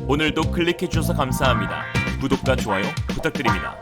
오늘도 클릭해주셔서 감사합니다. 구독과 좋아요 부탁드립니다.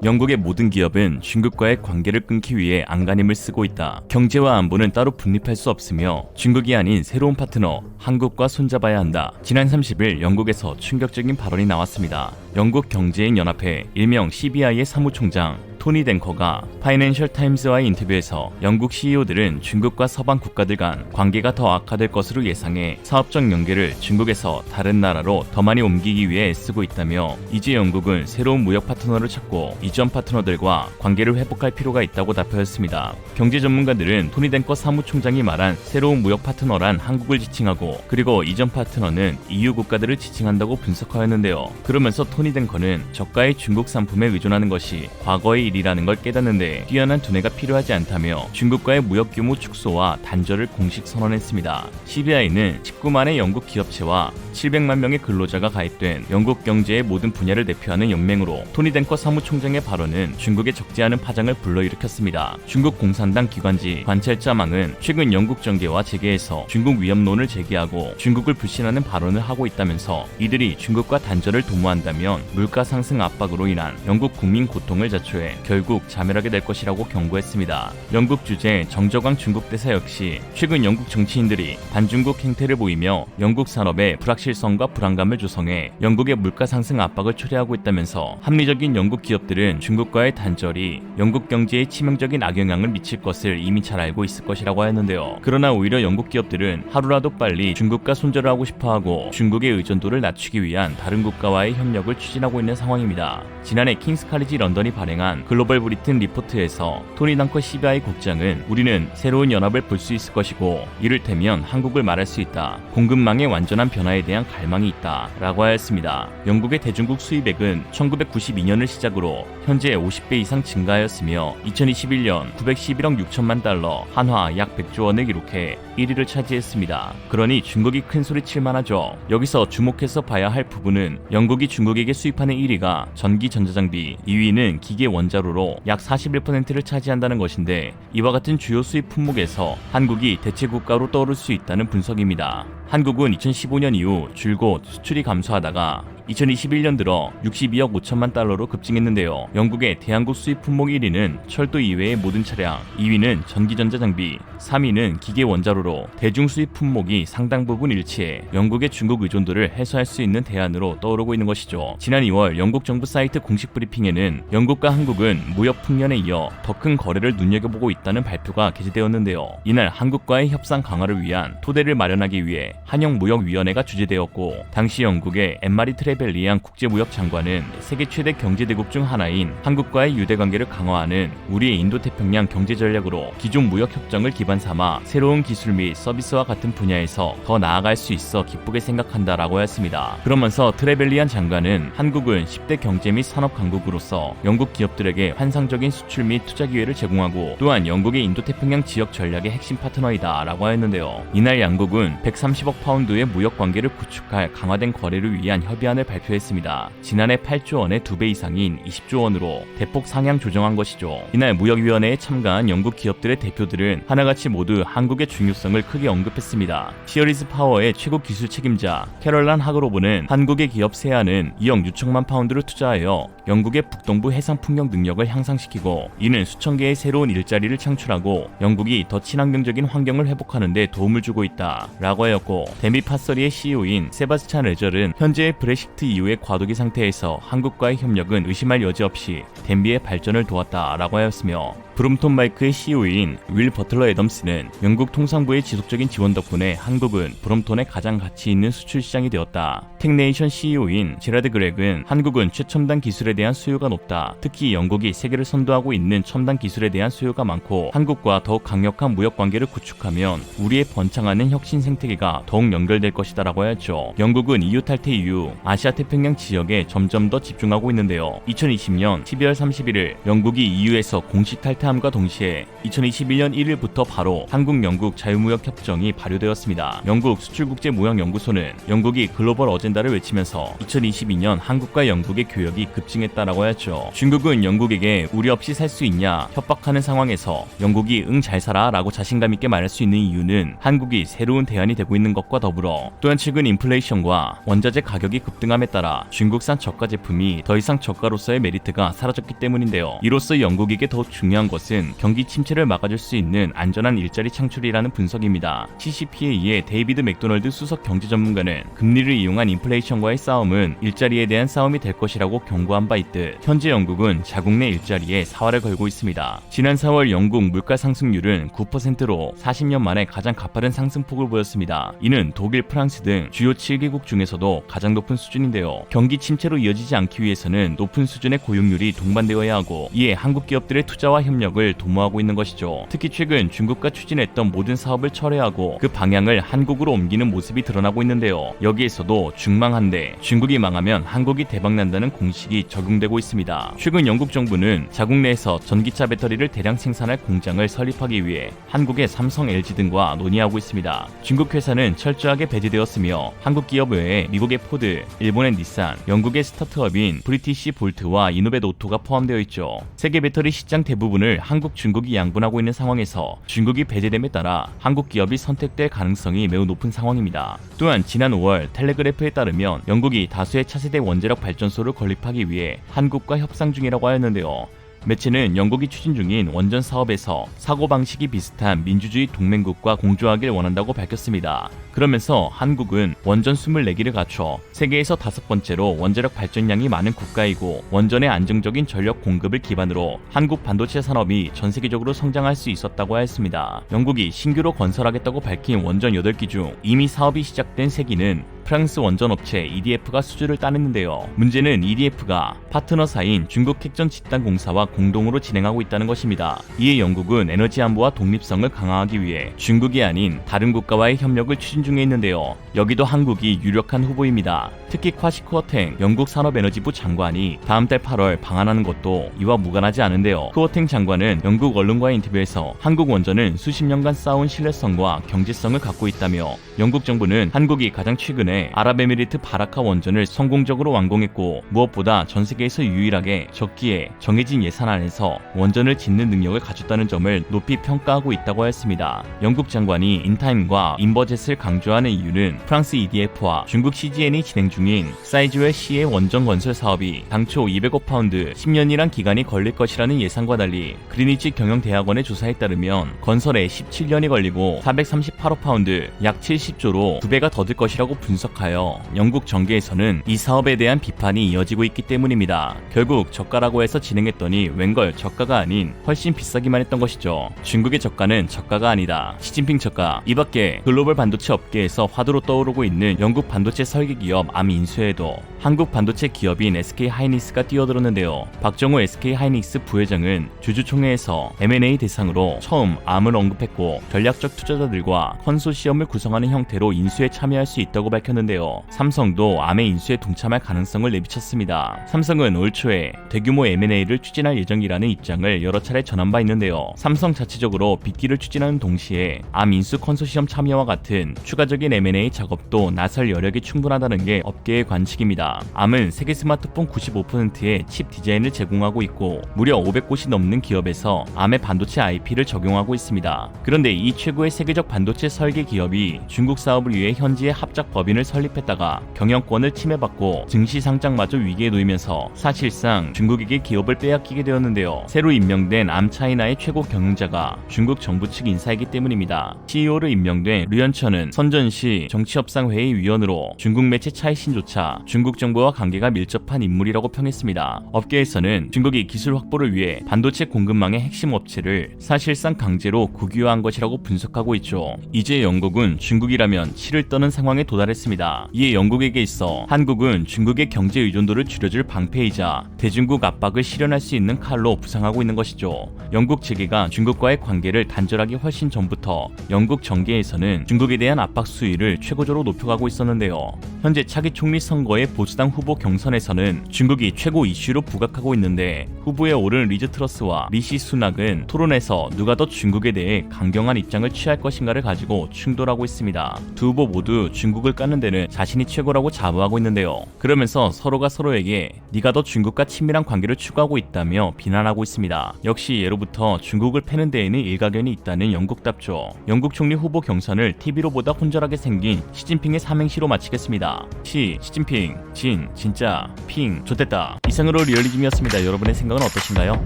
영국의 모든 기업은 중국과의 관계를 끊기 위해 안간힘을 쓰고 있다. 경제와 안보는 따로 분립할 수 없으며 중국이 아닌 새로운 파트너 한국과 손잡아야 한다. 지난 30일 영국에서 충격적인 발언이 나왔습니다. 영국 경제인 연합회 일명 CBI의 사무총장 토니 댕커가 파이낸셜 타임스와의 인터뷰에서 영국 CEO들은 중국과 서방 국가들 간 관계가 더 악화될 것으로 예상해 사업적 연계를 중국에서 다른 나라로 더 많이 옮기기 위해 애쓰고 있다며 이제 영국은 새로운 무역 파트너를 찾고 이전 파트너들과 관계를 회복할 필요가 있다고 답하였습니다. 경제 전문가들은 토니 댕커 사무총장이 말한 새로운 무역 파트너란 한국을 지칭하고 그리고 이전 파트너는 EU 국가들을 지칭한다고 분석하였는데요. 그러면서 토니 댕커는 저가의 중국 상품에 의존하는 것이 과거의 일이라는 걸 깨닫는데 뛰어난 두뇌가 필요하지 않다며 중국과의 무역 규모 축소와 단절을 공식 선언했습니다. CBI는 19만의 영국 기업체와 700만 명의 근로자가 가입된 영국 경제의 모든 분야를 대표하는 연맹으로 토니 댕커 사무총장의 발언은 중국에 적지 않은 파장을 불러일으켰습니다. 중국 공산당 기관지 관찰자망은 최근 영국 정계와 재계에서 중국 위협론을 제기하고 중국을 불신하는 발언을 하고 있다면서 이들이 중국과 단절을 도모한다면 물가 상승 압박으로 인한 영국 국민 고통을 자초해 결국 자멸하게 될 것이라고 경고했습니다. 영국 주재 정저광 중국 대사 역시 최근 영국 정치인들이 반중국 행태를 보이며 영국 산업에 불확실성과 불안감을 조성해 영국의 물가 상승 압박을 초래하고 있다면서 합리적인 영국 기업들은 중국과의 단절이 영국 경제에 치명적인 악영향을 미칠 것을 이미 잘 알고 있을 것이라고 하였는데요. 그러나 오히려 영국 기업들은 하루라도 빨리 중국과 손절을 하고 싶어하고 중국의 의존도를 낮추기 위한 다른 국가와의 협력을 추진하고 있는 상황입니다. 지난해 킹스 칼리지 런던이 발행한 글로벌 브리튼 리포트에서 토니 댕커 CBI 국장은 우리는 새로운 연합을 볼 수 있을 것이고 이를테면 한국을 말할 수 있다. 공급망의 완전한 변화에 대한 갈망이 있다 라고 하였습니다. 영국의 대중국 수입액은 1992년을 시작으로 현재 50배 이상 증가하였으며 2021년 911억 6천만 달러 한화 약 100조 원을 기록해 1위를 차지했습니다. 그러니 중국이 큰 소리 칠만하죠. 여기서 주목해서 봐야 할 부분은 영국이 중국에게 수입하는 1위가 전기 전자장비, 2위는 기계 원자로로 약 41%를 차지한다는 것인데 이와 같은 주요 수입 품목에서 한국이 대체 국가로 떠오를 수 있다는 분석입니다. 한국은 2015년 이후 줄곧 수출이 감소하다가 2021년 들어 62억 5천만 달러로 급증했는데요. 영국의 대한국 수입 품목 1위는 철도 이외의 모든 차량, 2위는 전기전자장비, 3위는 기계 원자로로 대중 수입 품목이 상당 부분 일치해 영국의 중국 의존도를 해소할 수 있는 대안으로 떠오르고 있는 것이죠. 지난 2월 영국 정부 사이트 공식 브리핑에는 영국과 한국은 무역 풍년에 이어 더 큰 거래를 눈여겨보고 있다는 발표가 게재되었는데요. 이날 한국과의 협상 강화를 위한 토대를 마련하기 위해 한영무역위원회가 주재되었고 당시 영국의 엠마리 트레벨리안 국제무역 장관은 세계 최대 경제대국 중 하나인 한국과의 유대관계를 강화하는 우리의 인도태평양 경제전략으로 기존 무역협정을 기반 삼아 새로운 기술 및 서비스와 같은 분야에서 더 나아갈 수 있어 기쁘게 생각한다라고 했습니다. 그러면서 트레벨리안 장관은 한국은 10대 경제 및 산업 강국으로서 영국 기업들에게 환상적인 수출 및 투자 기회를 제공하고 또한 영국의 인도태평양 지역 전략의 핵심 파트너이다 라고 하였는데요. 이날 양국은 130억 파운드의 무역 관계를 구축할 강화된 거래를 위한 협의안을 발표했습니다. 지난해 8조 원의 2배 이상인 20조 원으로 대폭 상향 조정한 것이죠. 이날 무역위원회에 참가한 영국 기업들의 대표들은 하나같이 모두 한국의 중요성을 크게 언급했습니다. 시어리즈 파워의 최고 기술 책임자 캐럴란 하그로브는 한국의 기업 세아는 2억 6천만 파운드를 투자하여 영국의 북동부 해상 풍력 능력을 향상시키고 이는 수천 개의 새로운 일자리를 창출하고 영국이 더 친환경적인 환경을 회복하는 데 도움을 주고 있다 라고 하였고 데미 파서리의 CEO인 세바스찬 레절은 현재의 브렉시트 이후의 과도기 상태에서 한국과의 협력은 의심할 여지 없이 덴비의 발전을 도왔다 라고 하였으며 브롬톤 마이크의 CEO인 윌 버틀러 애덤스는 영국 통상부의 지속적인 지원 덕분에 한국은 브롬톤의 가장 가치 있는 수출 시장이 되었다. 텍네이션 CEO인 제라드 그렉은 한국은 최첨단 기술에 대한 수요가 높다. 특히 영국이 세계를 선도하고 있는 첨단 기술에 대한 수요가 많고 한국과 더욱 강력한 무역 관계를 구축하면 우리의 번창하는 혁신 생태계가 더욱 연결될 것이다 라고 하였죠. 영국은 EU 탈퇴 이후 아시아 태평양 지역에 점점 더 집중하고 있는데요. 2020년 12월 31일 영국이 EU에서 공식 탈퇴 은퇴함과 동시에 2021년 1일부터 바로 한국-영국 자유무역협정이 발효되었습니다. 영국 수출국제무역연구소는 영국이 글로벌 어젠다를 외치면서 2022년 한국과 영국의 교역이 급증했다라고 하였죠. 중국은 영국에게 우리 없이 살 수 있냐 협박하는 상황에서 영국이 응 잘 살아 라고 자신감 있게 말할 수 있는 이유는 한국이 새로운 대안이 되고 있는 것과 더불어 또한 최근 인플레이션과 원자재 가격이 급등함에 따라 중국산 저가 제품이 더 이상 저가로서의 메리트가 사라졌기 때문인데요. 이로써 영국에게 더 중요한 것은 경기 침체를 막아줄 수 있는 안전한 일자리 창출이라는 분석입니다. CCPA의 데이비드 맥도널드 수석 경제 전문가는 금리를 이용한 인플레이션과의 싸움은 일자리에 대한 싸움이 될 것이라고 경고한 바 있듯 현재 영국은 자국 내 일자리에 사활을 걸고 있습니다. 지난 4월 영국 물가 상승률은 9%로 40년 만에 가장 가파른 상승폭을 보였습니다. 이는 독일, 프랑스 등 주요 7개국 중에서도 가장 높은 수준인데요. 경기 침체로 이어지지 않기 위해서는 높은 수준의 고용률이 동반되어야 하고 이에 한국 기업들의 투자와 협력을 도모하고 있는 것이죠. 특히 최근 중국과 추진했던 모든 사업을 철회하고 그 방향을 한국으로 옮기는 모습이 드러나고 있는데요. 여기에서도 중망한데 중국이 망하면 한국이 대박난다는 공식이 적용되고 있습니다. 최근 영국 정부는 자국 내에서 전기차 배터리를 대량 생산할 공장을 설립하기 위해 한국의 삼성, LG 등과 논의하고 있습니다. 중국 회사는 철저하게 배제되었으며 한국 기업 외에 미국의 포드, 일본의 닛산, 영국의 스타트업인 브리티시 볼트와 이노벳 오토가 포함되어 있죠. 세계 배터리 시장 대부분을 한국, 중국이 양분하고 있는 상황에서 중국이 배제됨에 따라 한국 기업이 선택될 가능성이 매우 높은 상황입니다. 또한 지난 5월 텔레그래프에 따르면 영국이 다수의 차세대 원자력 발전소를 건립하기 위해 한국과 협상 중이라고 하였는데요. 매체는 영국이 추진 중인 원전 사업에서 사고방식이 비슷한 민주주의 동맹국과 공조하길 원한다고 밝혔습니다. 그러면서 한국은 원전 24기를 갖춰 세계에서 5번째로 원자력 발전량이 많은 국가이고 원전의 안정적인 전력 공급을 기반으로 한국 반도체 산업이 전 세계적으로 성장할 수 있었다고 하였습니다. 영국이 신규로 건설하겠다고 밝힌 원전 8기 중 이미 사업이 시작된 3기는 프랑스 원전업체 EDF가 수주를 따냈는데요. 문제는 EDF가 파트너사인 중국 핵전집단공사와 공동으로 진행하고 있다는 것입니다. 이에 영국은 에너지 안보와 독립성을 강화하기 위해 중국이 아닌 다른 국가와의 협력을 추진 중에 있는데요. 여기도 한국이 유력한 후보입니다. 특히 콰시 쿠어탱 영국 산업에너지부 장관이 다음 달 8월 방한하는 것도 이와 무관하지 않은데요. 쿠어탱 장관은 영국 언론과의 인터뷰에서 한국 원전은 수십 년간 쌓아온 신뢰성과 경제성을 갖고 있다며 영국 정부는 한국이 가장 최근에 아랍에미리트 바라카 원전을 성공적으로 완공했고 무엇보다 전 세계에서 유일하게 적기에 정해진 예산 안에서 원전을 짓는 능력을 갖췄다는 점을 높이 평가하고 있다고 하였습니다. 영국 장관이 인타임과 인버젯을 강조하는 이유는 프랑스 EDF와 중국 CGN이 진행 중인 사이즈웰 C의 원전 건설 사업이 당초 200억 파운드 10년이란 기간이 걸릴 것이라는 예상과 달리 그리니치 경영대학원의 조사에 따르면 건설에 17년이 걸리고 438억 파운드 약 70조로 2배가 더 들 것이라고 분석하여 영국 정계에서는 이 사업에 대한 비판이 이어지고 있기 때문입니다. 결국 저가라고 해서 진행했더니 웬걸 저가가 아닌 훨씬 비싸기만 했던 것이죠. 중국의 저가는 저가가 아니다. 시진핑 저가. 이밖에 글로벌 반도체 업계에서 화두로 떠오르고 있는 영국 반도체 설계 기업 암 인수에도 한국 반도체 기업인 SK하이닉스가 뛰어들었는데요. 박정호 SK하이닉스 부회장은 주주총회에서 M&A 대상으로 처음 암을 언급했고 전략적 투자자들과 컨소시엄을 구성하는 형태로 인수에 참여할 수 있다고 밝혔는데요. 삼성도 암의 인수에 동참할 가능성을 내비쳤습니다. 삼성은 올 초에 대규모 M&A를 추진할 예정이라는 입장을 여러 차례 전한 바 있는데요. 삼성 자체적으로 빅딜을 추진하는 동시에 암 인수 컨소시엄 참여와 같은 추가적인 M&A 작업도 나설 여력이 충분하다는 게 업계의 관측입니다. 암은 세계 스마트폰 95%의 칩 디자인을 제공하고 있고 무려 500곳이 넘는 기업에서 암의 반도체 IP를 적용하고 있습니다. 그런데 이 최고의 세계적 반도체 설계 기업이 중국 사업을 위해 현지에 합작 법인을 설립했다가 경영권을 침해받고 증시 상장마저 위기에 놓이면서 사실상 중국에게 기업을 빼앗기게 되었는데요. 새로 임명된 암차이나의 최고 경영자가 중국 정부 측 인사이기 때문입니다. CEO를 임명된 류현천은 선전시 정치협상회의 위원으로 중국 매체 차이신조차 중국 정부와 관계가 밀접한 인물이라고 평했습니다. 업계에서는 중국이 기술 확보를 위해 반도체 공급망의 핵심 업체를 사실상 강제로 국유화한 것이라고 분석하고 있죠. 이제 영국은 중국이라면 치를 떠는 상황에 도달했습니다. 있습니다. 이에 영국에게 있어 한국은 중국의 경제 의존도를 줄여줄 방패이자 대중국 압박을 실현할 수 있는 칼로 부상하고 있는 것이죠. 영국 측이가 중국과의 관계를 단절하기 훨씬 전부터 영국 정계에서는 중국에 대한 압박 수위를 최고조로 높여가고 있었는데요. 현재 차기 총리 선거의 보수당 후보 경선에서는 중국이 최고 이슈로 부각하고 있는데, 후보에 오른 리즈 트러스와 리시 수낙은 토론에서 누가 더 중국에 대해 강경한 입장을 취할 것인가를 가지고 충돌하고 있습니다. 두 후보 모두 중국을 까는 데는 자신이 최고라고 자부하고 있는데요. 그러면서 서로가 서로에게 네가 더 중국과 친밀한 관계를 추구하고 있다며 비난하고 있습니다. 역시 예로부터 중국을 패는 데에는 일가견이 있다는 영국답죠. 영국 총리 후보 경선을 TV로 보다 혼절하게 생긴 시진핑의 삼행시로 마치겠습니다. 시진핑, 진짜, 핑, 좋댔다. 이상으로 리얼리즘이었습니다. 여러분의 생각은 어떠신가요?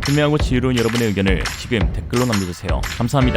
분명하고 지혜로운 여러분의 의견을 지금 댓글로 남겨주세요. 감사합니다.